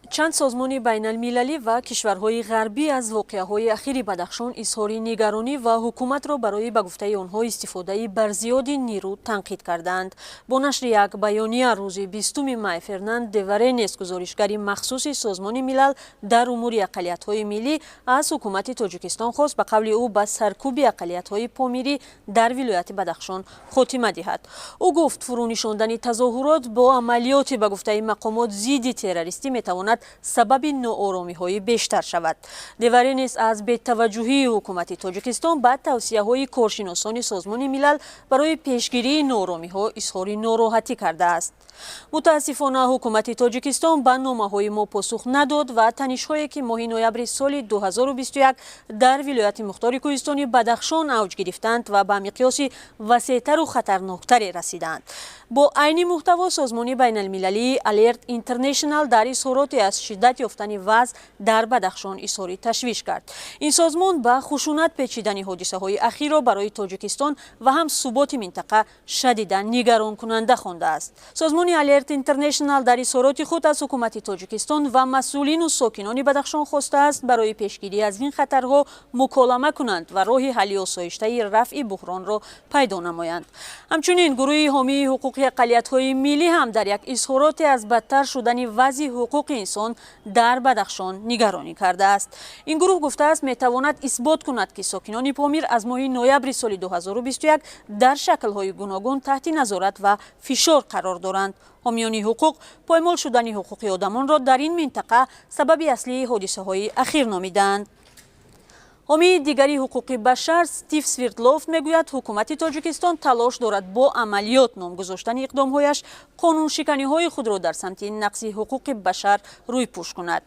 چند سازمان بین المللی و کشورهای غربی از واقعه‌های اخیر بدخشان اظهار نگرانی و حکومت را برای به گفته آنها استفاده برزیاد نیرو تنقید کردند. با نشر یک بیانیه روز 20 می فرناند دیورینس گزارشگر مخصوص سازمان ملل در امور اقلیت‌های ملی از حکومت تاجیکستان خواست به قول او به سرکوب اقلیت‌های پامیری در ولایت بدخشان خاتمه دهد. او گفت فرونشاندن تظاهرات با عملیات به گفته مقامات ضد تروریستی میتواند سبب ناآرامی‌های بیشتر شود. دیورینس از بی‌توجهی حکومت تاجیکستان به توصیه‌های کارشناسان سازمان ملل برای پیشگیری ناآرامی‌ها اظهار ناراحتی کرده است. متاسفانه حکومت تاجیکستان به نامه‌های ما پاسخ نداد و تنش‌هایی که ماه نوامبر سال 2021 در ولایت مختار کوهستانی بدخشان اوج گرفتند و به مقیاس وسیع‌تر و خطرناکتر رسیدند. با عین محتوا سازمان بین المللی الرت اینترنشنال در اظهارات از شدت یافتن وضع در بدخشان اظهار تشویش کرد. این سازمان به خشونت پیچیدن حادثه‌های اخیر را برای تاجیکستان و هم ثبات منطقه شدیداً نگران کننده خوانده است. سازمان الرت اینترنشنال در اظهارات خود از حکومت تاجیکستان و مسئولین و ساکنان بدخشان خواسته است برای پیشگیری از این خطرها مکالمه کنند و راه حل آسایشته رفع بحران را پیدا نمایند. همچنین گروه حامی حقوق اقلیت‌های ملی هم در یک اظهارات از بدتر شدن وضع حقوق انسان در بدخشان نگرانی کرده است. این گروه گفته است میتواند اثبات کند که ساکنان پامیر از ماه نوامبر سال 2021 در شکل‌های گوناگون تحت نظارت و فشار قرار دارند. حامیان حقوق پایمال شدن حقوق آدمان را در این منطقه سبب اصلی حادثه‌های اخیر نامیدند. حامی دیگری حقوق بشر استیو سویردلوف میگوید حکومت تاجیکستان تلاش دارد با عملیات نام گذاشتن اقدامهایش قانون شکنی های خود را در سمت نقض حقوق بشر روی پوش کند.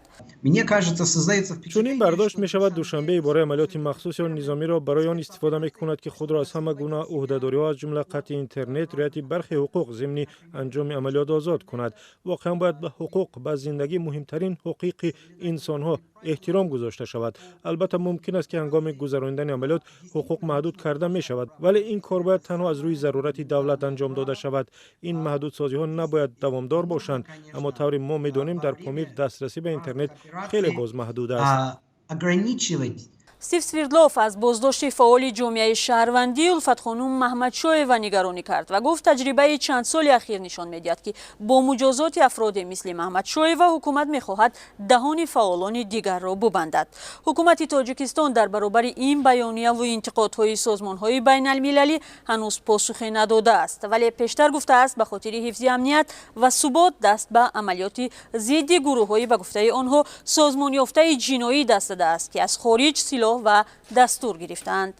چون این برداشت می شود دوشنبه برای عملیات مخصوص یا نظامی را برای آن استفاده می کند که خود را از همه گونه عهده‌داری ها از جمله قطع اینترنت رعایت برخی حقوق ضمن انجام عملیات آزاد کند. واقعا باید به حقوق به زندگی مهمترین حقوق انسان ها احترام گذاشته شود. البته ممکن است که هنگام گذراندن عملیات حقوق محدود کرده می شود، ولی این کار باید تنها از روی ضرورت دولت انجام داده شود. این محدودسازی ها نباید دوامدار باشند، اما طوری ما می دانیم در پامیر دسترسی به اینترنت خیلی باز محدود است. استیو سویردلوف از بازداشت فعال جامعه شهروندی الفت خانم محمد شایوا نگرانی کرد و گفت تجربه چند سال اخیر نشان می‌دهد که با مجازات افراد مثل محمد شایوا حکومت می‌خواهد دهان فعالان دیگر را ببندد. حکومت تاجیکستان در برابر این بیانیه و انتقادهای سازمان‌های بین المللی هنوز پاسخی نداده است، ولی پیشتر گفته است به خاطر حفظ امنیت و ثبات دست به عملیات ضد گروه‌های به گفته آنها سازمان یافته جنایی دست داده است که از خارج سلاح و دستور گرفتند.